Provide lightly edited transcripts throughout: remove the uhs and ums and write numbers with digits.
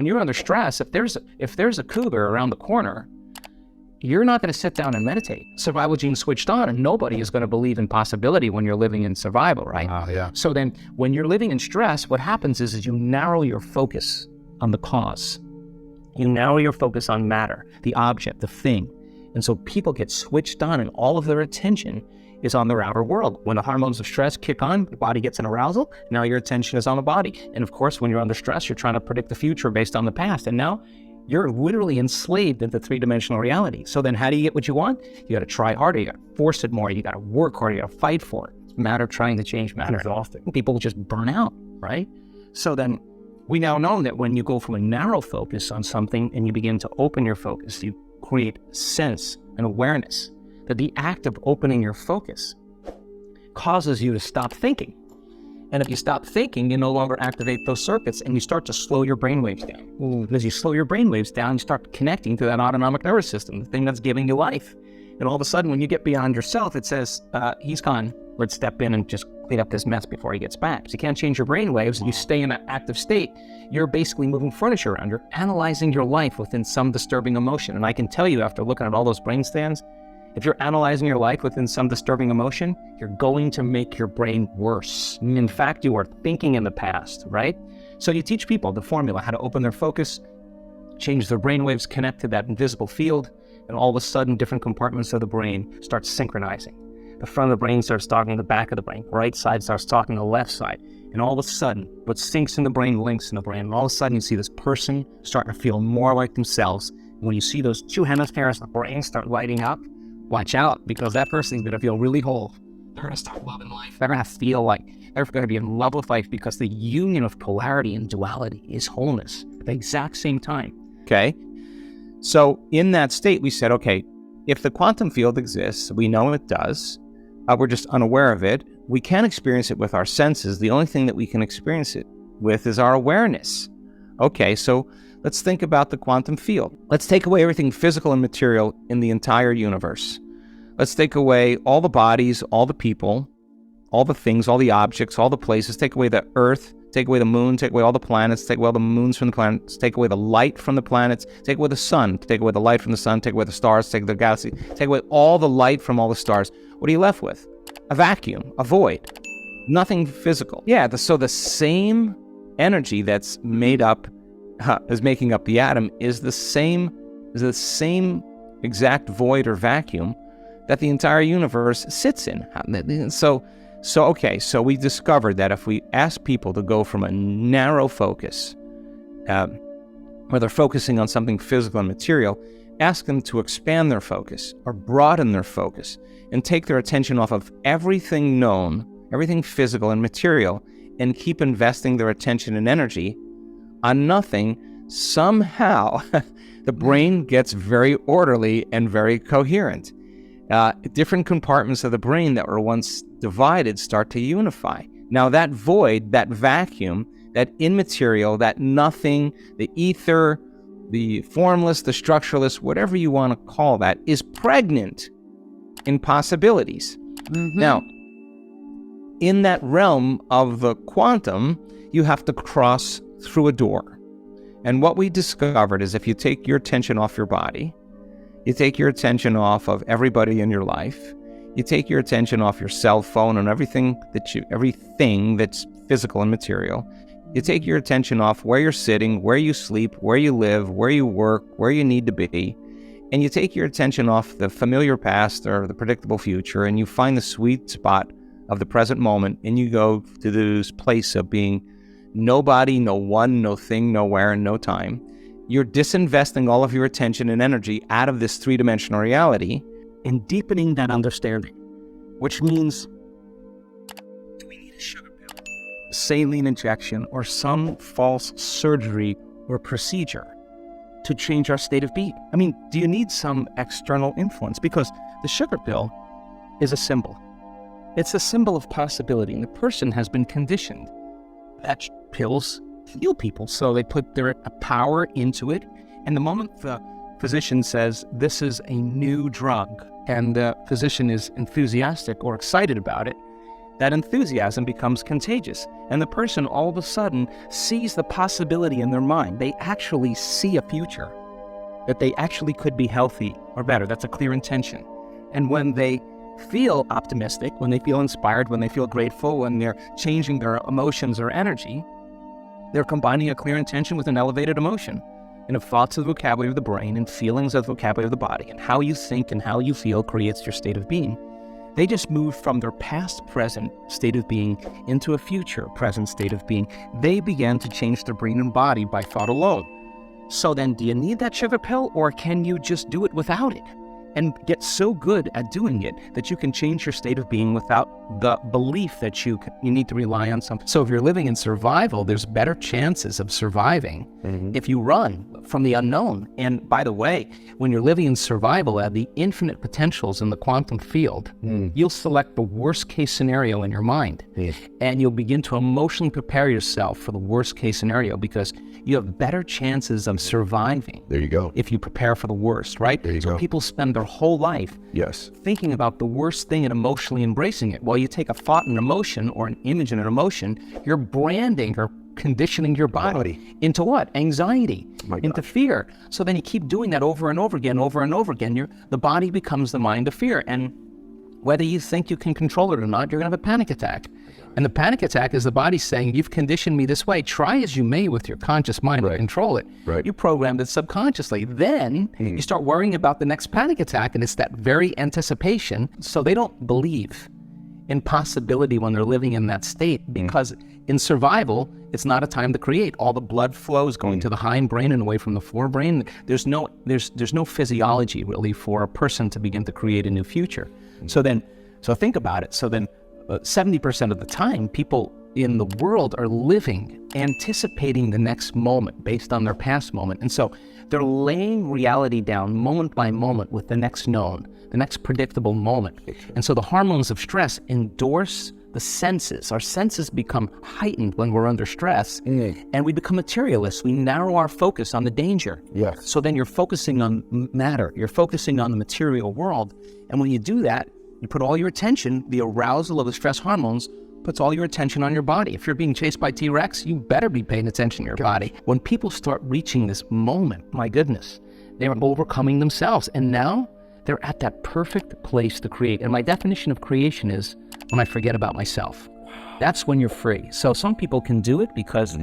When you're under stress, if there's a cougar around the corner, you're not going to sit down and meditate. Survival gene switched on, and nobody is going to believe in possibility when you're living in survival, right? Yeah. So then when you're living in stress, what happens is you narrow your focus on the cause. You narrow your focus on matter, the object, the thing. And so people get switched on, and all of their attention is on their outer world. When the hormones of stress kick on, the body gets an arousal. Now your attention is on the body. And of course, when you're under stress, you're trying to predict the future based on the past. And now you're literally enslaved into three-dimensional reality. So then how do you get what you want? You got to try harder. You got to force it more. You got to work harder. You got to fight for it. It's matter trying to change matter. Exhausting. People just burn out, right? So then we now know that when you go from a narrow focus on something and you begin to open your focus, you create sense and awareness that the act of opening your focus causes you to stop thinking. And if you stop thinking, you no longer activate those circuits, and you start to slow your brainwaves down. And as you slow your brainwaves down, you start connecting to that autonomic nervous system, the thing that's giving you life. And all of a sudden, when you get beyond yourself, it says, he's gone. Let's step in and just clean up this mess before he gets back. So you can't change your brainwaves. If you stay in an active state, you're basically moving furniture around. You're analyzing your life within some disturbing emotion. And I can tell you, after looking at all those brain scans, if you're analyzing your life within some disturbing emotion, you're going to make your brain worse. In fact, you are thinking in the past, right? So you teach people the formula, how to open their focus, change their brainwaves, connect to that invisible field, and all of a sudden, different compartments of the brain start synchronizing. The front of the brain starts talking to the back of the brain. Right side starts talking to the left side. And all of a sudden, what sinks in the brain links in the brain. And all of a sudden, you see this person starting to feel more like themselves. And when you see those two hemispheres of the brain start lighting up, watch out, because that person's going to feel really whole. They're going to start loving life. They're going to feel like they're going to be in love with life, because the union of polarity and duality is wholeness at the exact same time. Okay. So in that state, we said, okay, if the quantum field exists, we know it does. We're just unaware of it. We can experience it with our senses. The only thing that we can experience it with is our awareness. Okay, so let's think about the quantum field. Let's take away everything physical and material in the entire universe. Let's take away all the bodies, all the people, all the things, all the objects, all the places. Take away the earth, take away the moon, take away all the planets, take away all the moons from the planets, take away the light from the planets, take away the sun, take away the light from the sun, take away the stars, take away the galaxy, take away all the light from all the stars. What are you left with? A vacuum, a void, nothing physical. Yeah, so the same energy that's made up, is making up the atom, is the same exact void or vacuum that the entire universe sits in. So we discovered that if we ask people to go from a narrow focus, where they're focusing on something physical and material, ask them to expand their focus or broaden their focus and take their attention off of everything known, everything physical and material, and keep investing their attention and energy on nothing, somehow the brain gets very orderly and very coherent. Different compartments of the brain that were once divided start to unify. Now that void, that vacuum, that immaterial, that nothing, the ether, the formless, the structureless, whatever you want to call that, is pregnant in possibilities. Now, in that realm of the quantum, you have to cross through a door. And what we discovered is if you take your attention off your body, you take your attention off of everybody in your life, you take your attention off your cell phone and everything that's physical and material, you take your attention off where you're sitting, where you sleep, where you live, where you work, where you need to be, and you take your attention off the familiar past or the predictable future, and you find the sweet spot of the present moment, and you go to this place of being nobody, no one, no thing, nowhere, and no time. You're disinvesting all of your attention and energy out of this three-dimensional reality And deepening that understanding, which means, do we need a sugar pill, saline injection, or some false surgery or procedure to change our state of being? I mean, do you need some external influence? Because the sugar pill is a symbol. It's a symbol of possibility, and the person has been conditioned that pills heal people, so they put their power into it. And the moment the physician says, this is a new drug, and the physician is enthusiastic or excited about it, that enthusiasm becomes contagious. And the person all of a sudden sees the possibility in their mind. They actually see a future, that they actually could be healthy or better. That's a clear intention. And when they feel optimistic, when they feel inspired, when they feel grateful, when they're changing their emotions or energy, they're combining a clear intention with an elevated emotion. And if thoughts are the vocabulary of the brain and feelings are the vocabulary of the body, and how you think and how you feel creates your state of being, they just move from their past present state of being into a future present state of being. They began to change their brain and body by thought alone. So then, do you need that sugar pill, or can you just do it without it? And get so good at doing it that you can change your state of being without the belief that you need to rely on something. So if you're living in survival, there's better chances of surviving if you run from the unknown. And by the way, when you're living in survival at the infinite potentials in the quantum field, you'll select the worst case scenario in your mind. And you'll begin to emotionally prepare yourself for the worst case scenario, because you have better chances of surviving. There you go. If you prepare for the worst, right? There you go. People spend their whole life thinking about the worst thing and emotionally embracing it. Well, you take a thought and emotion, or an image and an emotion, you're branding or conditioning your body into what? Anxiety, into fear. So then you keep doing that over and over again, the body becomes the mind of fear. And whether you think you can control it or not, you're gonna have a panic attack. And the panic attack is the body saying, you've conditioned me this way. Try as you may with your conscious mind to control it. You programmed it subconsciously. Then you start worrying about the next panic attack, and it's that very anticipation. So they don't believe in possibility when they're living in that state, because in survival, it's not a time to create. All the blood flow is going to the hindbrain and away from the forebrain. There's no physiology really for a person to begin to create a new future. So think about it. So then 70% of the time, people in the world are living, anticipating the next moment based on their past moment. And so they're laying reality down moment by moment with the next known, the next predictable moment. And so the hormones of stress endorse the senses. Our senses become heightened when we're under stress, and we become materialists. We narrow our focus on the danger. So then you're focusing on matter. You're focusing on the material world. And when you do that, you put all your attention, the arousal of the stress hormones puts all your attention on your body. If you're being chased by T-Rex, you better be paying attention to your body. When people start reaching this moment, my goodness, they're overcoming themselves. And now they're at that perfect place to create. And my definition of creation is when I forget about myself. That's when you're free. So some people can do it because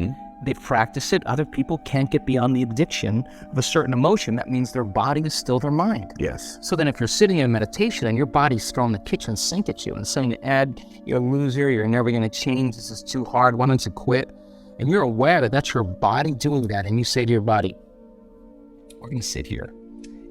they practice it. Other people can't get beyond the addiction of a certain emotion. That means their body is still their mind. So then if you're sitting in meditation and your body's throwing the kitchen sink at you and saying, Ed, you're a loser, you're never going to change, this is too hard, why don't you quit? And you're aware that that's your body doing that, and you say to your body, we're going to sit here,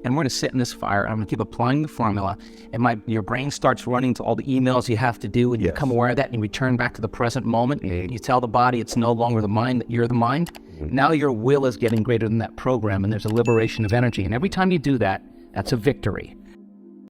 and we're going to sit in this fire, and I'm going to keep applying the formula, and your brain starts running to all the emails you have to do, and you become aware of that, and you return back to the present moment. You tell the body it's no longer the mind, that you're the mind. Now your will is getting greater than that program, and there's a liberation of energy. And every time you do that, that's a victory.